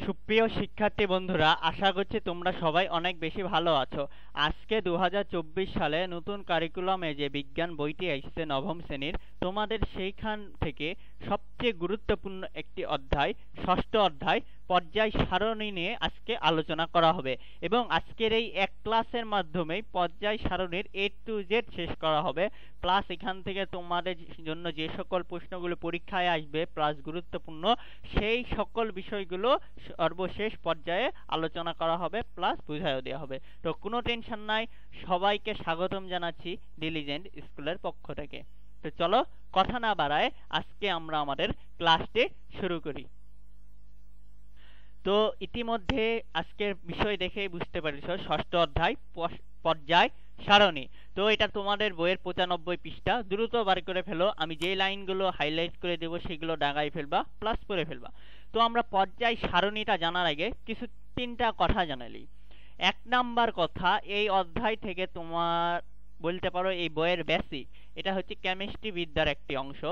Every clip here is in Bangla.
সুপ্রিয় শিক্ষার্থী বন্ধুরা, আশা করছি তোমরা সবাই অনেক বেশি ভালো আছো। আজকে ২০২৪ সালে নতুন কারিকুলামে যে বিজ্ঞান বইটি এসেছে নবম শ্রেণীর, তোমাদের সেইখান থেকে সবচেয়ে গুরুত্বপূর্ণ একটি অধ্যায়, ষষ্ঠ অধ্যায় পর্যায় সারণী নিয়ে আজকে আলোচনা করা হবে। এবং আজকের এই এক ক্লাসের মাধ্যমেই পর্যায় সারণীর A to Z শেষ করা হবে। প্লাস এখান থেকে তোমাদের জন্য যে সকল প্রশ্নগুলো পরীক্ষায় আসবে প্লাস গুরুত্বপূর্ণ সেই সকল বিষয়গুলো সর্বশেষ পর্যায়ে আলোচনা করা হবে, প্লাস বুঝাইও দেওয়া হবে। তো কোনো টেনশন নাই, সবাইকে স্বাগতম জানাচ্ছি ডিলিজেন্ট স্কুলের পক্ষ থেকে। তো চলো কথা না বাড়ায় আজকে আমরা আমাদের ক্লাসটি শুরু করি। তো ইতিমধ্যে আজকের বিষয় দেখে বুঝতে পারছ, ষষ্ঠ অধ্যায় পর্যায় সারণী। তো এটা তোমাদের বইয়ের 95 পৃষ্ঠা। দ্রুত বার করে ফেলো, আমি যে লাইনগুলো হাইলাইট করে দেবো সেগুলো দাগাই ফেলবা, প্লাস করে ফেলবা। তো আমরা পর্যায় সারণীটা জানার আগে কিছু তিনটা কথা জানালি। এক নাম্বার কথা, এই অধ্যায় থেকে তোমার বলতে পারো এই বইয়ের বেসিক, এটা হচ্ছে কেমিস্ট্রি বিদ্যার একটি অংশ।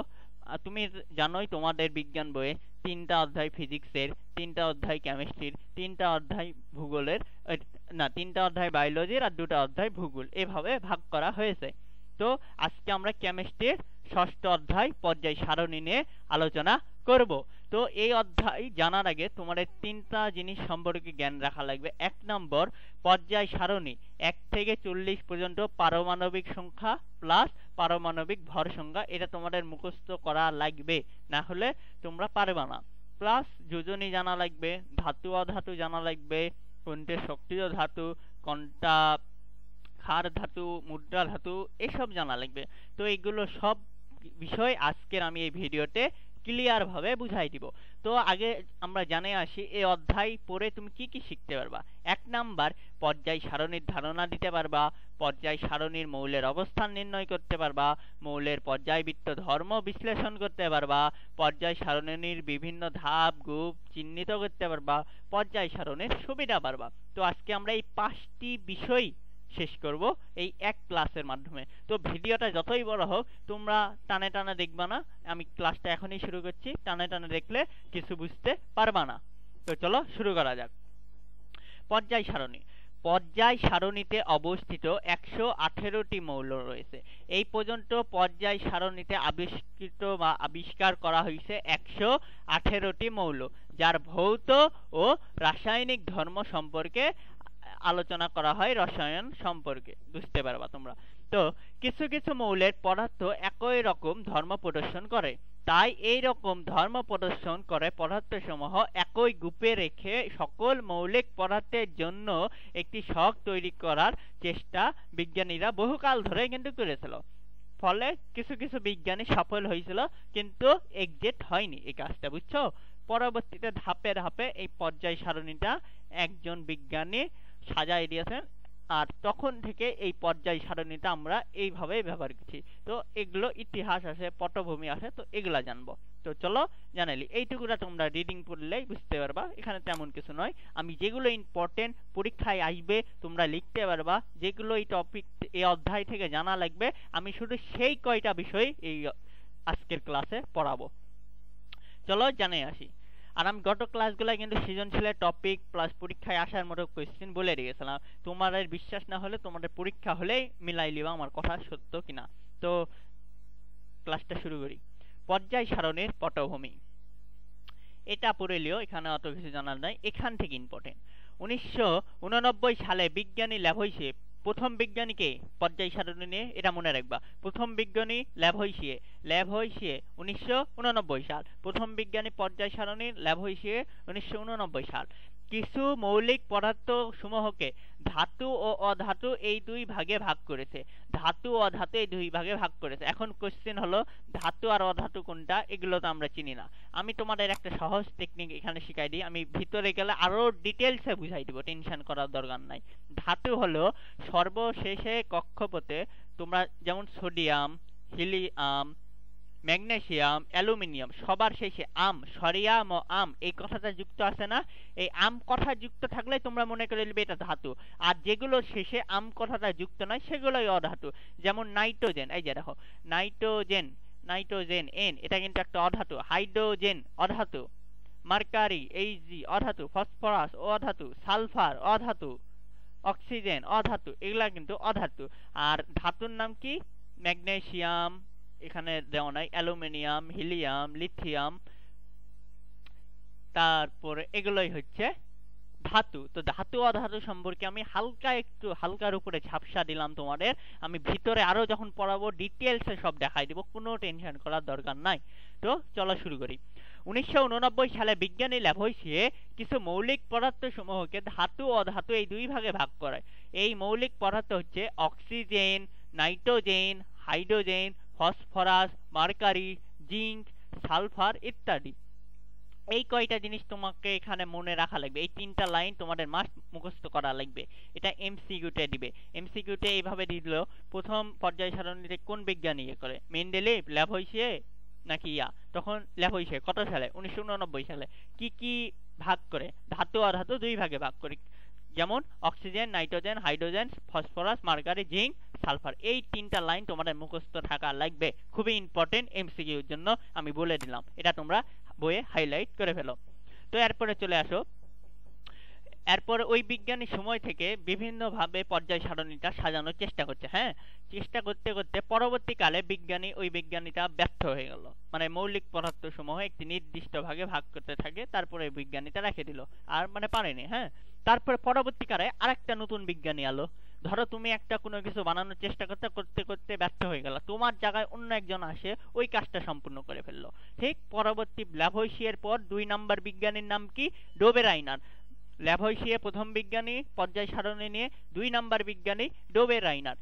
তুমি জানোই তোমাদের বিজ্ঞান বইয়ে 3টা অধ্যায় ফিজিক্সের, 3টা অধ্যায় কেমিস্ট্রির, 3টা অধ্যায় ভূগোলের, না 3টা অধ্যায় বায়োলজির আর 2টা অধ্যায় ভূগোল, এভাবে ভাগ করা হয়েছে। তো আজকে আমরা কেমিস্ট্রির ষষ্ঠ অধ্যায় পর্যায় সারণী নিয়ে আলোচনা করব। তো এই অধ্যায় জানার আগে তোমাদের 3টা জিনিস সম্পর্কে জ্ঞান রাখা লাগবে। এক নম্বর, পর্যায় সারণী 1 থেকে 40 পর্যন্ত পারমাণবিক সংখ্যা প্লাস পারমাণবিক ভর সংখ্যা, এটা তোমাদের মুখস্থ করা লাগবে, না হলে তোমরা পারবে না। প্লাস যোজনী জানা লাগবে, ধাতু অধাতু জানা লাগবে, কোনটা সক্রিয় ধাতু, কোনটা ক্ষার ধাতু, মুদ্রা ধাতু, এসব জানা লাগবে। তো এগুলো সব বিষয় আজকের আমি এই ভিডিওতে ক্লিয়ার ভাবে বুঝাই দিব। তো আগে আমরা জানে আসি এই অধ্যায় পড়ে তুমি কি কি শিখতে পারবা। এক নাম্বার, পর্যায় সারণীর ধারণা দিতে পারবা, পর্যায় সারণীর মৌলের অবস্থান নির্ণয় করতে পারবা, মৌলের পর্যায়বৃত্ত ধর্ম বিশ্লেষণ করতে পারবা, পর্যায় সারণীর বিভিন্ন ধাপ গ্রুপ চিহ্নিত করতে পারবা, পর্যায় সারণীর সুবিধা পারবা। তো আজকে আমরা এই 5টি বিষয় শেষ করব এই এক ক্লাসের মাধ্যমে। তো ভিডিওটা যতই বড় হোক তোমরা টানে টানে দেখবা না, আমি ক্লাসটা এখনই শুরু করছি, টানে টানে দেখলে কিছু বুঝতে পারবা না। তো চলো শুরু করা যাক। পর্যায় সারণী। পর্যায় সারণীতে অবস্থিত 118টি মৌল রয়েছে। এই পর্যন্ত পর্যায় সারণীতে আবিষ্কৃত বা আবিষ্কার করা হয়েছে 118টি মৌল, যার ভৌত ও রাসায়নিক ধর্ম সম্পর্কে আলোচনা করা হয়, রসায়ন সম্পর্কে বুঝতে পারবা তোমরা। তো কিছু কিছু মৌলের পদার্থ একই রকম ধর্ম প্রদর্শন করে, তাই এই রকম ধর্ম প্রদর্শন করে পদার্থ সমূহ একই গ্রুপে রেখে সকল মৌলিক পদার্থের জন্য একটি ছক তৈরি করার চেষ্টা বিজ্ঞানীরা বহুকাল ধরে কিন্তু করেছিল। ফলে কিছু কিছু বিজ্ঞানী সফল হয়েছিল, কিন্তু এক্সাক্ট হয়নি এই কাজটা, বুঝছো। পরবর্তীতে ধাপে ধাপে এই পর্যায় সারণীটা একজন বিজ্ঞানী সাজাই দিয়েছেন, আর তখন থেকে এই পর্যায় সারণীটা আমরা এইভাবে ব্যবহার করছি। তো এগুলো ইতিহাস আছে, পটভূমি আছে, তো এগুলা জানবো। তো চলো জানালি, এইটুকুটা তোমরা রিডিং পড়লেই বুঝতে পারবা, এখানে তেমন কিছু নয়। আমি যেগুলো ইম্পর্টেন্ট পরীক্ষায় আসবে তোমরা লিখতে পারবা, যেগুলো এই টপিক এই অধ্যায় থেকে জানা লাগবে, আমি শুধু সেই কয়টা বিষয় এই আজকের ক্লাসে পড়াবো। চলো জানে আসি। আর আমি গত ক্লাসগুলো কিন্তু সৃজনশীলের টপিক প্লাস পরীক্ষায় আসার মতো কোয়েশ্চেন বলে রেখেছিলাম। তোমাদের বিশ্বাস না হলে তোমাদের পরীক্ষা হলেই মিলাই লিবা আমার কথা সত্য কিনা। তো ক্লাসটা শুরু করি। পর্যায় সারণীর পটভূমি, এটা পড়ে লিও, এখানে অত কিছু জানার নাই, এখান থেকে ইম্পর্টেন্ট। 1989 সালে বিজ্ঞানী ল্যাভয়েসিয়ে, প্রথম বিজ্ঞানীকে পর্যায় সারণী নিয়ে এটা মনে রাখবা, প্রথম বিজ্ঞানী ল্যাভয়েসিয়ে 1989 সাল, প্রথম বিজ্ঞানী পর্যায় সারণী ল্যাভয়েসিয়ে 1989 সাল। কিছু মৌলিক পদার্থ সমূহকে ধাতু ও অধাতু এই দুই ভাগে ভাগ করেছে, ধাতু ও অধাতু এই দুই ভাগে ভাগ করেছে। এখন কোশ্চেন হলো ধাতু আর অধাতু কোনটা, এগুলো তো আমরা চিনি না। আমি তোমাদের একটা সহজ টেকনিক এখানে শিখাই দিই, আমি ভিতরে গেলে আরো ডিটেলসে বুঝাই দিব, টেনশন করার দরকার নাই। ধাতু হলো সর্বশেষে কক্ষপথে, তোমরা যেমন সোডিয়াম, হিলিয়াম, ম্যাগনেসিয়াম, অ্যালুমিনিয়াম, সবার শেষে আম, সরিয়াম ও আম এই কথাটা যুক্ত আছে না, এই আম কথা যুক্ত থাকলে তোমরা মনে করে নেবে এটা ধাতু। আর যেগুলো শেষে আম কথাটা যুক্ত নয় সেগুলোই অধাতু। যেমন নাইট্রোজেন, এই যে দেখো নাইট্রোজেন, নাইট্রোজেন এন, এটা কিন্তু একটা অধাতু। হাইড্রোজেন অধাতু, মার্কারি এইচজি অধাতু, ফসফরাস অধাতু, সালফার অধাতু, অক্সিজেন অধাতু, এগুলা কিন্তু অধাতু। আর ধাতুর নাম কি? ম্যাগনেসিয়াম, এখানে দেওয়া নাই, অ্যালুমিনিয়াম, হিলিয়াম, লিথিয়াম, তারপরে এগুলোই হচ্ছে ধাতু। তো ধাতু অধাতু সম্পর্কে আমি একটু হালকার উপরে ঝাপসা দিলাম তোমাদের। আমি ভিতরে আরো যখন পড়াবো ডিটেলসে সব দেখাই দিব, কোনো টেনশন করার দরকার নাই। তো চলো শুরু করি। 1989 সালে বিজ্ঞানী ল্যাভোইসিয়ে কিছু মৌলিক পদার্থ সমূহকে ধাতু অধাতু এই দুই ভাগে ভাগ করে। এই মৌলিক পদার্থ হচ্ছে oxygen, nitrogen, hydrogen, phosphorus, mercury, zinc, sulphur ইত্যাদি। এই কয়টা জিনিস তোমাকে এখানে মনে রাখা লাগবে, এই তিনটা লাইন তোমাদের মাস্ট মুখস্থ করা লাগবে। এটা এমসিকিউতে দিবে। এমসিকিউতে এইভাবে দিল, প্রথম পর্যায় সারণীতে কোন বিজ্ঞানী ইয়ে করে? মেন্ডেলিভ, ল্যাভোইসিয়ে নাকি ইয়া? তখন ল্যাভোইসিয়ে। কত সালে? 1989 সালে। কি কি ভাগ করে? ধাতু আর ধাতু দুই ভাগে ভাগ করে, যেমন oxygen, nitrogen, hydrogen, phosphorus, mercury, zinc, sulphur. এই তিনটা লাইন তোমাদের মুখস্থ থাকা লাগবে, খুবই ইম্পর্টেন্ট এমসিকিউর জন্য আমি বলে দিলাম। এটা তোমরা বইয়ে হাইলাইট করে ফেলো। তো এরপরে চলে আসো, এরপর ওই বিজ্ঞানী সময় থেকে বিভিন্ন ভাবে পর্যায় সারণীটা সাজানোর চেষ্টা করছে। হ্যাঁ, চেষ্টা করতে করতে পরবর্তীকালে ওই বিজ্ঞানীটা ব্যর্থ হয়ে গেল। মানে মৌলিক পদার্থ সমূহ একটি নির্দিষ্ট ভাগে ভাগ করতে থাকে, তারপরে বিজ্ঞানীটা রেখে দিল, আর মানে পারেনি। হ্যাঁ, তারপরে পরবর্তীকালে আরেকটা নতুন বিজ্ঞানী আলো। ধরো তুমি একটা কোনো কিছু বানানোর চেষ্টা করতে করতে করতে ব্যর্থ হয়ে গেল, তোমার জায়গায় অন্য একজন আসে, ওই কাজটা সম্পূর্ণ করে ফেললো। ঠিক পরবর্তী ল্যাভোইসিয়ের পর 2 নম্বর বিজ্ঞানীর নাম কি? ডোবেরাইনার। ল্যাভোইসিয়ে প্রথম বিজ্ঞানী পর্যায় সারণী নিয়ে, 2 নম্বর বিজ্ঞানী ডোবেরাইনার।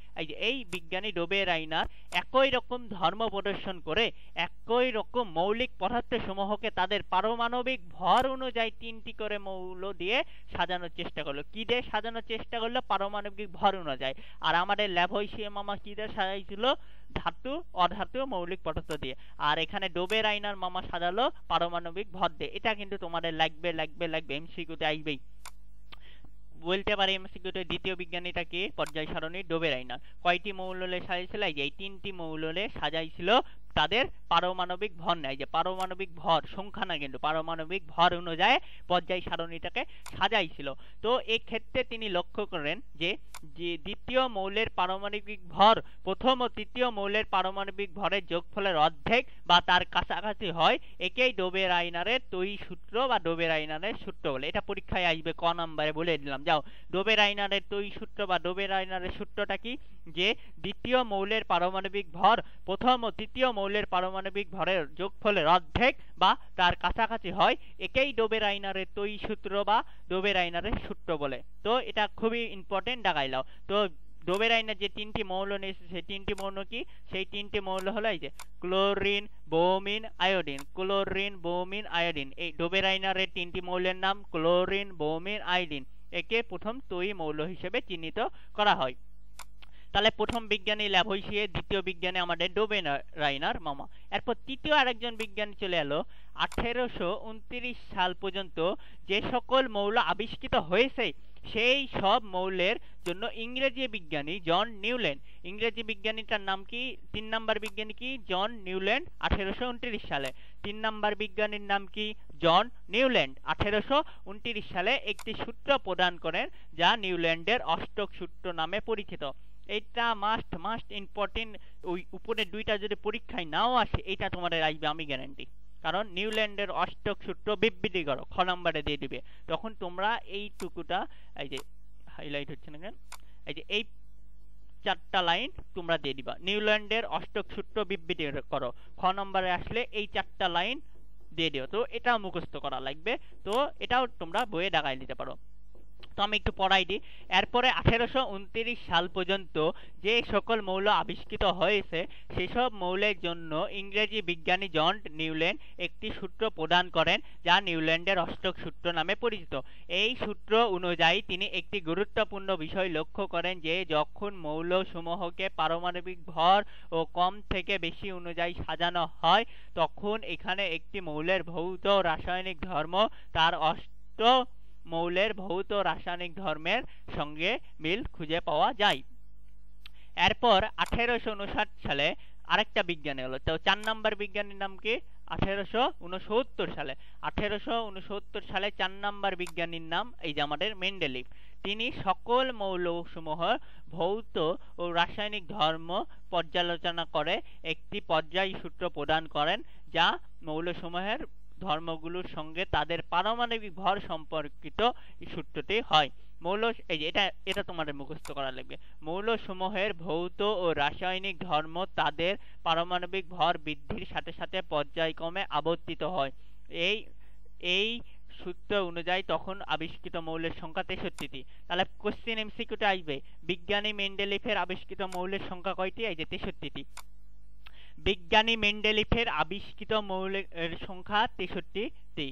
এই বিজ্ঞানী ডোবেরাইনার একই রকম ধর্ম প্রদর্শন করে একই রকম মৌলিক পদার্থ সমূহকে তাদের পারমাণবিক ভর অনুযায়ী 3টি করে মৌল দিয়ে সাজানোর চেষ্টা করলো। কি দিয়ে সাজানোর চেষ্টা করলো? পারমাণবিক ভর অনুযায়ী। আর আমাদের ল্যাভোইসিয়ে মামা কি দিয়ে সাজাইছিল? ধাতু অধাতু মৌলিক পদার্থ দিয়ে। আর এখানে ডোবেরাইনার মামা সাজালো পারমাণবিক ভর দিয়ে। এটা কিন্তু তোমাদের লাগবে লাগবে লাগবে, এমসিকিউতে আসবেই। বলতে পারে এমসিকিউতে দ্বিতীয় বিজ্ঞানীটা কে? পর্যায় সারণী ডোবেরাইনার। কয়টি মৌললে সাজাইছিল? এই 3টি মৌললে সাজাইছিল তাদের পারমাণবিক ভর নেয়, যে পারমাণবিক ভর সংখ্যা না, কিন্তু পারমাণবিক ভর অনুযায়ী পর্যায় সারণীটাকে সাজাইছিল। তো এই ক্ষেত্রে তিনি লক্ষ্য করেন যে দ্বিতীয় মৌলের পারমাণবিক ভর প্রথম ও তৃতীয় মৌলের পারমাণবিক ভরের যোগফলের অর্ধেক বা তার কাছাকাছি হয়। একেই ডোবেরাইনারের তৈ সূত্র বা ডোবেরাইনারের সূত্র বলে। এটা পরীক্ষায় আসবে, ক নম্বরে বলে দিলাম। যাও, ডোবেরাইনারের তৈ সূত্র বা ডোবেরাইনারের সূত্রটা কি? যে দ্বিতীয় মৌলের পারমাণবিক ভর প্রথম ও তৃতীয় মৌলের পারমাণবিক ভরের যোগফলের অর্ধেক বা তার কাছাকাছি হয়, একেই ডোবেরাইনারের তৈ সূত্র বা ডোবেরাইনারের সূত্র বলে। তো এটা খুবই ইম্পর্টেন্ট, দাগাইলাও। তো ডোবেরাইনার যে 3টি মৌল নিয়েছে, সেই 3টি মৌল কি? সেই 3টি মৌল হলো এই যে chlorine, bromine, iodine. Chlorine, bromine, iodine, এই ডোবেরাইনারের 3টি মৌলের নাম ক্লোরিন, ব্রোমিন, আয়োডিন। একে প্রথম তৈ মৌল হিসেবে চিহ্নিত করা হয়। তাহলে প্রথম বিজ্ঞানী ল্যাভোইসিয়ে, দ্বিতীয় বিজ্ঞানী আমাদের ডোবেরাইনার মামা। এরপর তৃতীয় আরেকজন বিজ্ঞানী চলে এলো। 1829 সাল পর্যন্ত যে সকল মৌল আবিষ্কৃত হয়েছে সেই সব মৌলের জন্য ইংরেজি বিজ্ঞানী জন নিউল্যান্ড। ইংরেজি বিজ্ঞানীটার নাম কি? 3 নম্বর বিজ্ঞানী কি? জন নিউল্যান্ড, 1829 সালে। 3 নম্বর বিজ্ঞানীর নাম কি? জন নিউল্যান্ড। 1829 সালে একটি সূত্র প্রদান করেন যা নিউল্যান্ডের অষ্টক সূত্র নামে পরিচিত। এটা মাস্ট ইম্পর্টেন্ট। ওই উপরে দুইটা যদি পরীক্ষায় নাও আসে, এটা তোমাদের আসবে, আমি গ্যারান্টি। কারণ নিউল্যান্ডের অষ্টক সূত্র বিবৃতি করো, খ নম্বরে দিয়ে দিবে। তখন তোমরা এইটুকুটা, এই যে হাইলাইট হচ্ছে না কেন, এই যে এই 4টা লাইন তোমরা দিয়ে দিবা। নিউল্যান্ডের অষ্টক সূত্র বিবৃতি করো, খ নম্বরে আসলে এই 4টা লাইন দিয়ে দিও। তো এটা মুখস্থ করা লাগবে। তো এটাও তোমরা বইয়ে দাগাই দিতে পারো। তো আমি একটু পড়াই দিই। এরপরে 1829 সাল পর্যন্ত যে সকল মৌল আবিষ্কৃত হয়েছে সেসব মৌলের জন্য ইংরেজি বিজ্ঞানী জন নিউল্যান্ড একটি সূত্র প্রদান করেন যা নিউল্যান্ডের অষ্টক সূত্র নামে পরিচিত। এই সূত্র অনুযায়ী তিনি একটি গুরুত্বপূর্ণ বিষয় লক্ষ্য করেন যে যখন মৌলসমূহকে পারমাণবিক ভর ও কম থেকে বেশি অনুযায়ী সাজানো হয়, তখন এখানে একটি মৌলের ভৌত রাসায়নিক ধর্ম তার অষ্ট মৌলের ভৌত রাসায়নিক ধর্মের সঙ্গে মিল খুঁজে পাওয়া যায়। এরপর 1859 সালে আরেকটা বিজ্ঞানী হলো। তো 4 নম্বর বিজ্ঞানীর নাম কি? 1869 সালে। 1869 সালে 4 নাম্বার বিজ্ঞানীর নাম এই যে আমাদের মেন্ডেলিভ। তিনি সকল মৌলসমূহ ভৌত ও রাসায়নিক ধর্ম পর্যালোচনা করে একটি পর্যায় সূত্র প্রদান করেন, যা মৌলসমূহের ধর্মগুলোর সঙ্গে তাদের পারমাণবিক ভর সম্পর্কিত সূত্রটি হয়। মৌল এই যে এটা তোমাদের মুখস্থ করা লাগবে। মৌলসমূহের ভৌত ও রাসায়নিক ধর্ম তাদের পারমাণবিক ভর বৃদ্ধির সাথে সাথে পর্যায়ক্রমে আবর্তিত হয়। এই সূত্র অনুযায়ী তখন আবিষ্কৃত মৌলের সংখ্যা 63টি। তাহলে কোশ্চেন এমসিকিউতে আসবে বিজ্ঞানী মেন্ডেলিফের আবিষ্কৃত মৌলের সংখ্যা কয়টি? এই যে 63টি। বিজ্ঞানী মেন্ডেলিফের আবিষ্কৃত মৌলের সংখ্যা 63টি।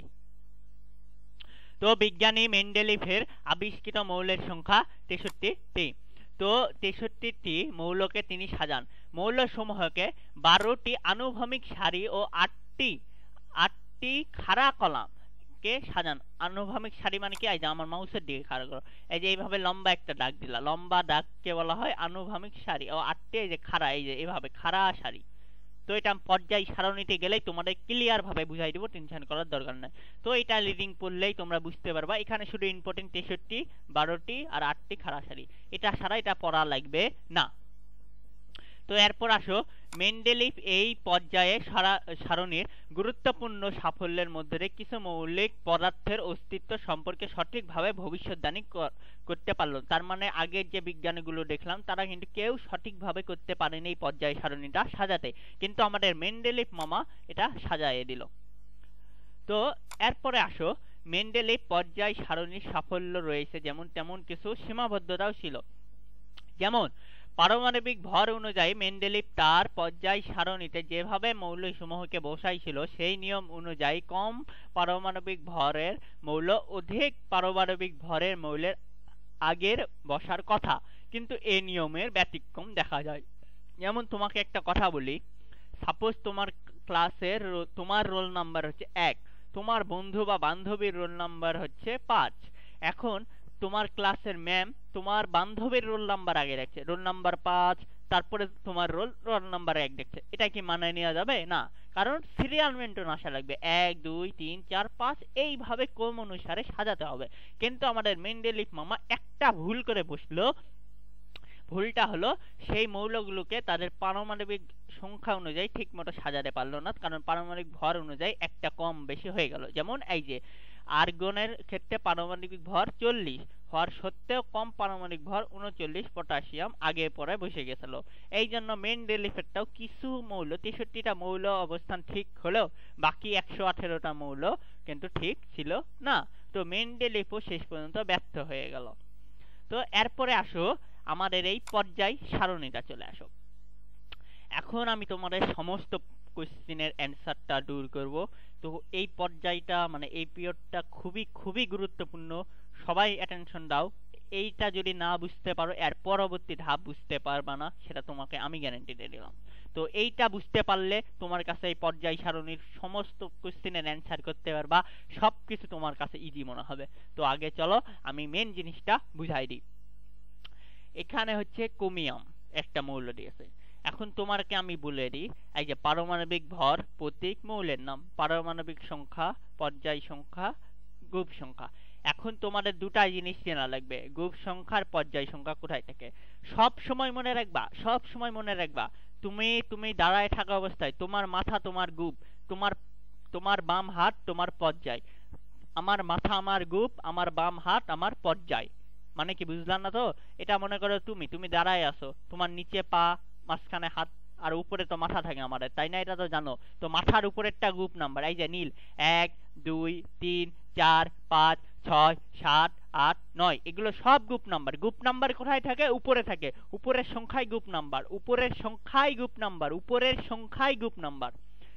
তো বিজ্ঞানী মেন্ডেলিফের আবিষ্কৃত মৌলের সংখ্যা 63টি। তো 63টি মৌলকে তিনি সাজান। মৌলসমূহকে 12টি আনুভূমিক সারি ও 8টি খাড়া কলাম কে সাজান। আনুভূমিক সারি মানে কি? এই যে আমার মাউসের দিকে খাড়া করো, এই যে এইভাবে লম্বা একটা দাগ দিলা, লম্বা দাগকে বলা হয় আনুভূমিক সারি। ও 8টি এই যে খাড়া, এই যে এইভাবে খাড়া সারি। তো এটা পর্যায় সারণীতে গেলেই তোমাদের ক্লিয়ার ভাবে বুঝাই দেবো, টেনশন করার দরকার নাই। তো এটা লিডিং পড়লেই তোমরা বুঝতে পারবা। এখানে শুধু ইম্পর্টেন্ট 63, 12টি আর 8টি খাড়া সারি, এটা ছাড়া এটা পড়া লাগবে না। তো এরপর আসো মেন্ডেলিফ এই পর্যায়ে সারণীর গুরুত্বপূর্ণ সাফল্যের মধ্যে কিছু মৌলিক পদার্থের অস্তিত্ব সম্পর্কে সঠিকভাবে ভবিষ্যদ্বাণী করতে পারলো। তার মানে আগের যে বিজ্ঞানীগুলো দেখলাম তারা কিন্তু কেউ সঠিকভাবে করতে পারেনি এই পর্যায় সারণীটা সাজাতে, কিন্তু আমাদের মেন্ডেলিফ মামা এটা সাজাইয়ে দিল। তো এরপরে আসো মেন্ডেলিফ পর্যায় সারণীর সাফল্য রয়েছে যেমন তেমন কিছু সীমাবদ্ধতাও ছিল। যেমন পারমাণবিক ভর অনুযায়ী মেন্ডেলিফ তার পর্যায় সারণীতে যেভাবে মৌলসমূহকে বসাইছিল সেই নিয়ম অনুযায়ী কম পারমাণবিক ভরের মৌল অধিক পারমাণবিক ভরের মৌলের আগের বসার কথা, কিন্তু এই নিয়মের ব্যতিক্রম দেখা যায়। যেমন তোমাকে একটা কথা বলি, সাপোজ তোমার ক্লাসের তোমার রোল নাম্বার হচ্ছে 1, তোমার বন্ধু বা বান্ধবীর রোল নাম্বার হচ্ছে 5। এখন তোমার ক্লাসের ম্যাম তোমার বান্ধবীর রোল নাম্বার আগে রাখছে, রোল নাম্বার 5, তারপরে তোমার রোল নাম্বার 1 দেখছে। এটা কি মানায় নেওয়া যাবে? না, কারণ সিরিয়াল মেনটেন আসা লাগবে, 1 2 3 4 5 এইভাবে ক্রম অনুসারে সাজাতে হবে। কিন্তু আমাদের মেন্ডেলিফ মামা একটা ভুল করে বসলো। ভুলটা হলো সেই মৌলগুলোকে তাদের পারমাণবিক সংখ্যা অনুযায়ী ঠিক মতো সাজাতে পারলো না, কারণ পারমাণবিক ভর অনুযায়ী একটা কম বেশি হয়ে গেল। যেমন এই যে আর্গনের ক্ষেত্রে পারমাণবিক ভর 40 হওয়ার সত্ত্বেও কম পারমাণবিক ভর 39, পটাশিয়াম আগে পরে বসে গেছিল। এই জন্য মেন্ডেলিফেরটাও কিছু মৌল 63টা মৌল অবস্থান ঠিক হলেও বাকি 118টা মৌল কিন্তু ঠিক ছিল না। তো মেন্ডেলিফও শেষ পর্যন্ত ব্যর্থ হয়ে গেল। তো এরপরে আসো আমাদের এই পর্যায় সারণীটা চলে আসো। এখন আমি তোমাদের সমস্ত কোশ্চেনের অ্যান্সারটা দূর করব। তো এই পর্যায়টা মানে এই পিরিয়ডটা খুবই খুবই গুরুত্বপূর্ণ, সবাই অ্যাটেনশন দাও। এইটা যদি না বুঝতে পারো এর পরবর্তী ধাপ বুঝতে পারবা না, সেটা তোমাকে আমি গ্যারান্টি দিয়ে দিলাম। তো এইটা বুঝতে পারলে তোমার কাছে এই পর্যায় সারণীর সমস্ত কোশ্চেনের অ্যান্সার করতে পারবা, সবকিছু তোমার কাছে ইজি মনে হবে। তো আগে চলো আমি মেন জিনিসটা বুঝাই দিই। এখানে হচ্ছে ক্রোমিয়াম একটা মৌল দিয়েছে। এখন তোমাকে আমি বলে দিই, এই যে পারমাণবিক ভর প্রতীক মৌলের নাম, পারমাণবিক সংখ্যা, পর্যায় সংখ্যা, গ্রুপ সংখ্যা। এখন তোমাদের দুটাই জিনিস জানা লাগবে, গ্রুপ সংখ্যার পর্যায় সংখ্যা কোথায় থাকে। সব সময় মনে রাখবা, সব সময় মনে রাখবা তুমি দাঁড়ায় থাকা অবস্থায় তোমার মাথা তোমার গ্রুপ, তোমার বাম হাত তোমার পর্যায়। আমার মাথা আমার গ্রুপ, আমার বাম হাত আমার পর্যায়। মানে কি বুঝলাম না? তো এটা মনে করো তুমি দাঁড়ায় আছো, তোমার নিচে পা, মাঝখানে হাত আর উপরে তো মাথা থাকে আমাদের, তাই না? এটা তো জানো। তো মাথার উপরেরটা গ্রুপ নাম্বার, এই যে নীল 1 2 3 4 5 6 7 8 9, এগুলো সব গ্রুপ নাম্বার। গ্রুপ নাম্বার কোথায় থাকে? উপরে থাকে। উপরের সংখ্যায় গ্রুপ নাম্বার, উপরের সংখ্যায় গ্রুপ নাম্বার, উপরের সংখ্যায় গ্রুপ নাম্বার।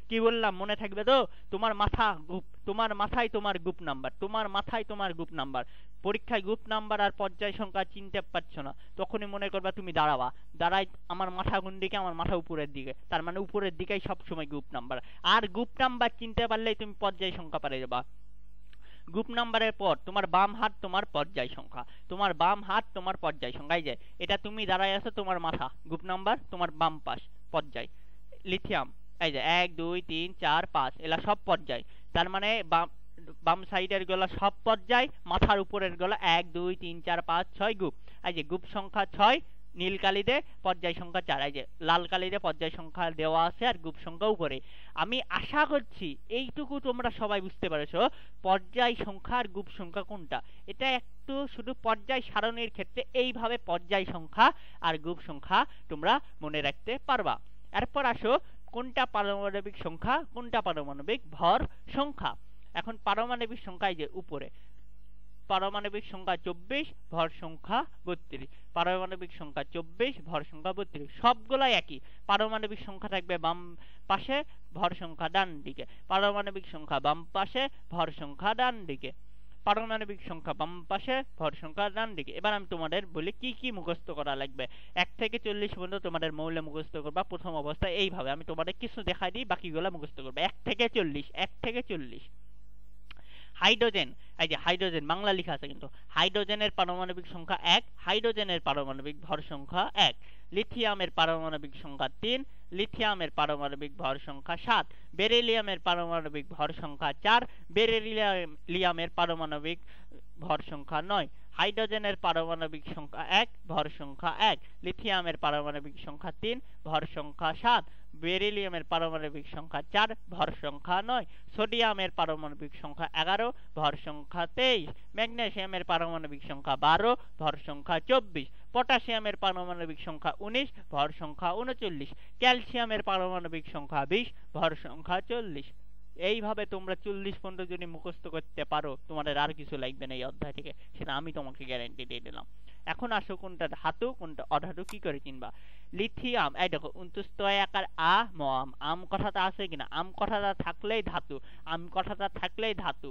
কি বললাম মনে থাকবে তো? তোমার মাথা গ্রুপ, তোমার মাথায় তোমার গ্রুপ নাম্বার, তোমার মাথায় তোমার গ্রুপ নাম্বার। পরীক্ষায় গ্রুপ নাম্বার আর পর্যায় সংখ্যা চিনতে পারছো না, তখনই মনে করবা তুমি দাঁড়াই আমার মাথা কোন দিকে? আমার মাথা উপরের দিকে, তার মানে উপরের দিকেই সবসময় গ্রুপ নাম্বার। আর গ্রুপ নাম্বার চিনতে পারলেই তুমি পর্যায় সংখ্যা পারে যাবা। গ্রুপ নাম্বারের পর তোমার বাম হাত তোমার পর্যায় সংখ্যা, তোমার বাম হাত তোমার পর্যায় সংখ্যা। এই যে এটা তুমি দাঁড়ায় আছো, তোমার মাথা গ্রুপ নাম্বার, তোমার বাম পাশ পর্যায়। লিথিয়াম এই যে 1 2 3 4 5 এলা সব পর্যায়, তার মানে বাম সাইডের গুলা সব পর্যায়, মাথার উপরের গুলা 1 2 3 4 5 6 গ্রুপ। এই যে গ্রুপ সংখ্যা 6, নীল কালিতে পর্যায় সংখ্যা 4, এই যে লাল কালিতে পর্যায় সংখ্যা দেওয়া আছে আর গ্রুপ সংখ্যা উপরে। আমি আশা করছি এইটুকু তোমরা সবাই বুঝতে পারছো পর্যায় সংখ্যা আর গ্রুপ সংখ্যা কোনটা। এটা একটু শুধু পর্যায় সারণীর ক্ষেত্রে এইভাবে পর্যায় সংখ্যা আর গ্রুপ সংখ্যা তোমরা মনে রাখতে পারবা। এরপর আসো কোনটা পারমাণবিক সংখ্যা, কোনটা পারমাণবিক ভর সংখ্যা। এখন পারমাণবিক সংখ্যা এই যে উপরে, পারমাণবিক সংখ্যা 24, ভর সংখ্যা 32। পারমাণবিক সংখ্যা 24, ভর সংখ্যা 32, সবগুলাই একই। পারমাণবিক সংখ্যা থাকবে বাম পাশে, ভর সংখ্যা ডান দিকে। পারমাণবিক সংখ্যা বাম পাশে, ভর সংখ্যা ডান দিকে। পারমাণবিক সংখ্যা বাম পাশে, ভর সংখ্যা ডান দিকে। এবার আমি তোমাদের বলি কি কি মুখস্থ করা লাগবে। 1 থেকে 40 পর্যন্ত তোমাদের মৌল মুখস্থ করবা প্রথম অবস্থায় এইভাবে। আমি তোমাদের কিছু দেখাই দিই, বাকিগুলো মুখস্থ করবে। 1 থেকে 40, 1 থেকে 40। হাইড্রোজেন, এই যে হাইড্রোজেন বাংলা লেখা আছে কিন্তু, হাইড্রোজেনের পারমাণবিক সংখ্যা 1, হাইড্রোজেনের পারমাণবিক ভর সংখ্যা 1। লিথিয়ামের পারমাণবিক সংখ্যা 3, লিথিয়ামের পারমাণবিক ভর সংখ্যা 7। বেরিলিয়ামের পারমাণবিক ভর সংখ্যা 4, বেরিলিয়ামের পারমাণবিক ভর সংখ্যা 9। হাইড্রোজেনের পারমাণবিক সংখ্যা 1, ভর সংখ্যা 1। লিথিয়ামের পারমাণবিক সংখ্যা 3, ভর সংখ্যা 7। বেরিলিয়ামের পারমাণবিক সংখ্যা 4, ভর সংখ্যা 9। সোডিয়ামের পারমাণবিক সংখ্যা 11, ভর সংখ্যা 23। ম্যাগনেসিয়ামের পারমাণবিক সংখ্যা 12, ভর সংখ্যা 24। পটাশিয়ামের পারমাণবিক সংখ্যা 19, ভর সংখ্যা 39। ক্যালসিয়ামের পারমাণবিক সংখ্যা 20, ভর সংখ্যা 40। এইভাবে তোমরা 40 পর্যন্ত যদি মুখস্থ করতে পারো তোমাদের আর কিছু লাগবে না এই অধ্যায় থেকে, সেটা আমি তোমাকে গ্যারান্টি দিয়ে দিলাম। এখন আসো কোনটা ধাতু কোনটা অধাতু কি করে চিনবা। লিথিয়াম, এই দেখো 29 আকার আ ম আম, আম কথাটা আছে কিনা, আম কথাটা থাকলেই ধাতু, আম কথাটা থাকলেই ধাতু।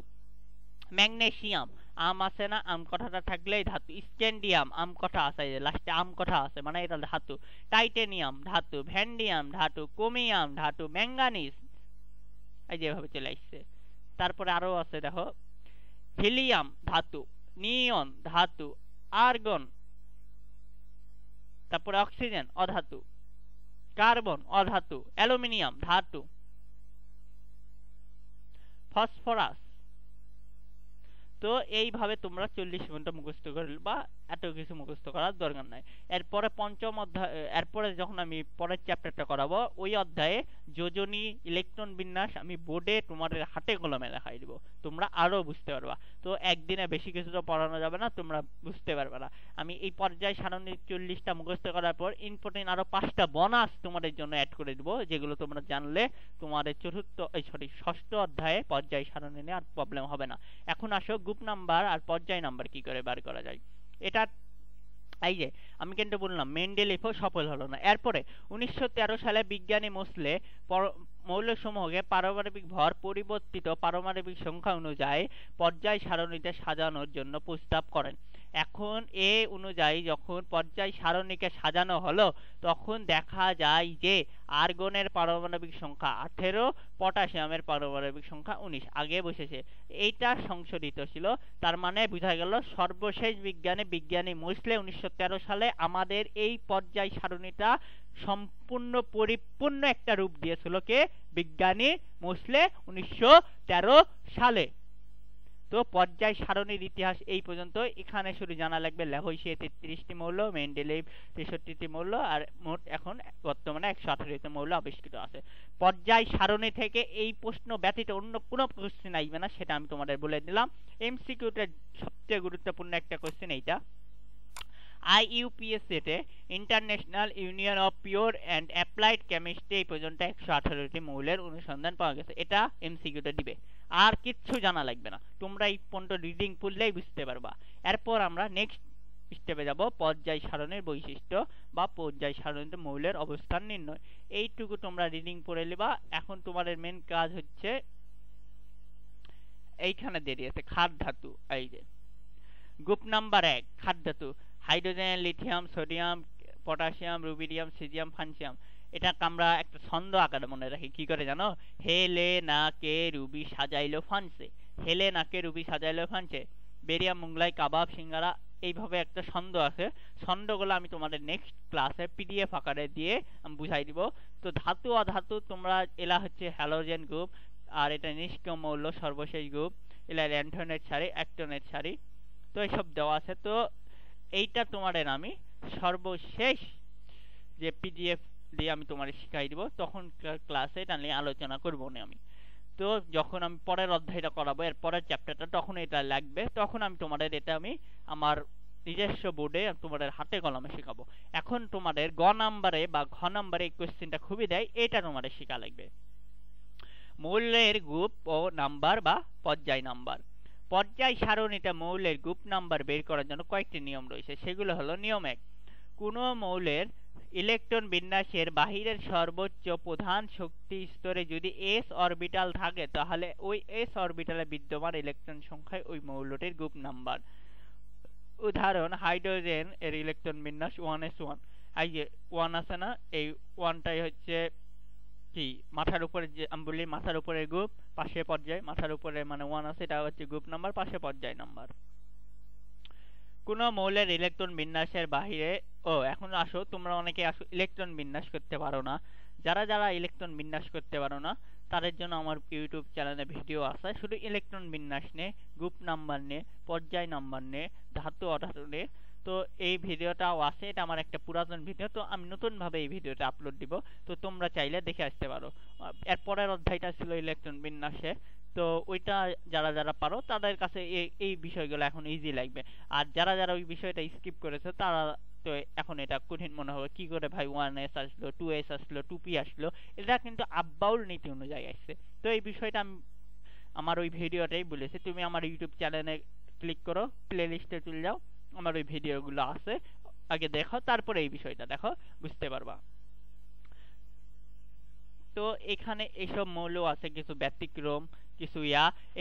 ম্যাগনেসিয়াম, আম আছে না, আম কথাটা থাকলেই ধাতু। স্ক্যান্ডিয়াম, আম কথা আছে, লাস্টে আম কথা আছে মানে এটা ধাতু। টাইটেনিয়াম ধাতু, ভ্যান্ডিয়াম ধাতু, ক্রোমিয়াম ধাতু, ম্যাঙ্গানিজ, এই যেভাবে চলে আসছে। তারপরে আরো আছে দেখো, হিলিয়াম ধাতু, নিয়ন ধাতু, আর্গন, তারপরে অক্সিজেন অধাতু, কার্বন অধাতু, অ্যালুমিনিয়াম ধাতু, ফসফরাস। তো এইভাবে তোমরা 40 ঘন্টা মুখস্থ করবা, এত কিছু মুখস্থ করার দরকার নাই। এরপরে পঞ্চম অধ্যায়, এরপরে যখন আমি পরের চ্যাপ্টারটা করাবো ওই অধ্যায়ে যোজনী ইলেকট্রন বিন্যাস আমি বোর্ডে তোমাদের হাতে কলমে দেখাই দিব, তোমরা আরো বুঝতে পারবা। তো একদিনে বেশি কিছু তো পড়ানো যাবে না, তোমরা বুঝতে পারবে না। আমি এই পর্যায় সারণীর 40টা মুখস্থ করার পর ইম্পর্টেন্ট আরো 5টা বোনাস তোমাদের জন্য অ্যাড করে দিব, যেগুলো তোমরা জানলে তোমাদের ষষ্ঠ অধ্যায়ে পর্যায় সারণী নিয়ে আর প্রবলেম হবে না। এখন আসো গ্রুপ নাম্বার আর পর্যায় নাম্বার কি করে বার করা যায়। এটা এই যে আমি কিন্তু বললাম মেন্ডেলিফও সফল হলো না। এরপরে 1913 সালে বিজ্ঞানী মোসলে মৌলসমূহকে পারমাণবিক ভর পরিবর্তিত পারমাণবিক সংখ্যা অনুযায়ী পর্যায় সারণীতে সাজানোর জন্য প্রস্তাব করেন। এখন এ অনুযায়ী যখন পর্যায় সারণীকে সাজানো হলো তখন দেখা যায় যে আর্গনের পারমাণবিক সংখ্যা 18, পটাশিয়ামের পারমাণবিক সংখ্যা 19 আগে বসেছে, এইটা সংশোধিত ছিল। তার মানে বোঝা গেল সর্বশেষ বিজ্ঞানী মোসলে 1913 সালে আমাদের এই পর্যায় সারণীটা সম্পূর্ণ পরিপূর্ণ একটা রূপ দিয়েছিল কে, বিজ্ঞানী মোসলে 1913 সালে। তো পর্যায় সারণীর ইতিহাস এই পর্যন্ত। এখানে শুধু জানা লাগবে ল্যাভোইসিয়ে 33টি মৌল, মেন্ডেলেভ 63টি মৌল, আর মোট এখন বর্তমানে 118টি মৌল আবিষ্কৃত আছে। পর্যায় সারণী থেকে এই প্রশ্ন ব্যতীত অন্য কোনো কোশ্চেন আসবে না, সেটা আমি তোমাদের বলে দিলাম। এমসিকিউতে সবচেয়ে গুরুত্বপূর্ণ একটা কোশ্চেন এইটা, আইইউপিএসিতে international union of pure and applied chemistry এই পর্যন্ত 118টি মৌলের অনুসন্ধান পাওয়া গেছে, এটা এমসিকিউতে দিবে, আর কিচ্ছু জানা লাগবে না, তোমরা এই পর্যন্ত রিডিং পড়লেই বুঝতে পারবা। এরপর আমরা নেক্সট স্টেপে যাব, পর্যায় সারণীর বৈশিষ্ট্য বা পর্যায় সারণীতে মৌলের অবস্থান নির্ণয়। এইটুকু তোমরা রিডিং পড়ে নেবা। এখন তোমাদের মেন কাজ হচ্ছে এইখানে দেরিয়ে আছে খাদ ধাতু। এই যে গ্রুপ নাম্বার 1 খাদ ধাতু, hydrogen, lithium, sodium, potassium, rubidium, caesium, francium. এটা আমরা একটা ছন্দ আকারে মনে রাখি, কি করে জানো, হেলে নাকে রুবি সাজাইলো ফ্রান্সে, হেলে নাকে রুবি সাজাইলো ফ্রান্সে। বেরিয়া, মোগলাই, কাবাব, সিঙ্গারা, এইভাবে একটা ছন্দ আছে। ছন্দগুলো আমি তোমাদের নেক্সট ক্লাসে পিডিএফ আকারে দিয়ে আমি বুঝাই দিব। তো ধাতু অধাতু তোমরা, এলা হচ্ছে হ্যালোজেন গ্রুপ, আর এটা নিষ্ক্রিয় মৌল সর্বশেষ গ্রুপ, এলা ল্যান্থনের সারি, অ্যাক্টনের সারি, তো এইসব দেওয়া আছে। তো এইটা তোমাদের আমি সর্বশেষ যে পিডিএফ দিয়ে আমি তোমাদের শিখাই দিব, তখন ক্লাসে এটা নিয়ে আলোচনা করবো না আমি। তো যখন আমি পরের অধ্যায়টা করাবো, এর পরের চ্যাপ্টারটা, তখন এটা লাগবে, তখন আমি তোমাদের এটা আমি আমার নিজস্ব বোর্ডে তোমাদের হাতে কলমে শেখাবো। এখন তোমাদের গ নাম্বারে বা ঘ নাম্বারে এই কোশ্চেনটা খুবই দেয়, এটা তোমাদের শেখা লাগবে। মৌলের গ্রুপ ও নাম্বার বা পর্যায় নাম্বার। পর্যায় সারণীতে মৌলের গ্রুপ নাম্বার বের করার জন্য কয়েকটি নিয়ম রয়েছে। সেগুলো হলো: নিয়ম 1, কোনো মৌলের ইলেকট্রন বিন্যাসের বাহিরের সর্বোচ্চ প্রধান শক্তি স্তরে যদি s অরবিটাল থাকে, তাহলে ওই s অরবিটালে বিদ্যমান ইলেকট্রন সংখ্যায় ওই মৌলটির গ্রুপ নাম্বার। উদাহরণ: হাইড্রোজেন এর ইলেকট্রন বিন্যাস 1s1। এই যে 1 আছে না, এই 1টাই হচ্ছে কি মাথার উপরে, যে আমি বলি মাথার উপরে গ্রুপ, পাশে পর্যায়, মাথার উপরে মানে 1 আছে, এটা হচ্ছে গ্রুপ নাম্বার, পাশে পর্যায় নাম্বার। কোন মৌলের ইলেকট্রন বিন্যাসের বাহিরে, এখন আসো, তোমরা অনেকে আসো ইলেকট্রন বিন্যাস করতে পারো না। যারা যারা ইলেকট্রন বিন্যাস করতে পারো না, তাদের জন্য আমার ইউটিউব চ্যানেলে ভিডিও আছে শুধু ইলেকট্রন বিন্যাস নিয়ে, গ্রুপ নাম্বার নিয়ে, পর্যায় নাম্বার নিয়ে, ধাতু অধাতু নিয়ে। তো এই ভিডিওটাও আছে, এটা আমার একটা পুরাতন ভিডিও, তো আমি নতুন ভাবে এই ভিডিওটা আপলোড দিব, তো তোমরা চাইলে দেখে আসতে পারো। এর পরের অধ্যায়টা ছিল ইলেকট্রন বিন্যাসে, তো ওইটা যারা যারা পারো তাদের কাছে এই বিষয়গুলো এখন ইজি লাগবে। আর যারা যারা ওই বিষয়টা স্কিপ করেছে, তারা তো এখন এটা কঠিন মনে হবে, কি করে ভাই 1s আসলো, 2s আসলো, 2p আসলো। এটা কিন্তু আব্বাউল নীতি অনুযায়ী আসছে। তো এই বিষয়টা আমি আমার ওই ভিডিওটাই বলেছি, তুমি আমার ইউটিউব চ্যানেলে ক্লিক করো, প্লে লিস্টে চলে যাও, আমার ওই ভিডিওগুলো আছে, আগে দেখো, তারপরে এই বিষয়টা দেখো, বুঝতে পারবা। তো এখানে এইসব মৌল আছে, কিছু ব্যতিক্রম, কিছু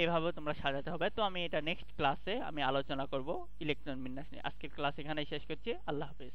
এইভাবে তোমরা সাজাতে হবে। তো আমি এটা নেক্সট ক্লাসে আমি আলোচনা করব ইলেকট্রন বিন্যাস নিয়ে। আজকের ক্লাস এখানেই শেষ করছি। আল্লাহ হাফেজ।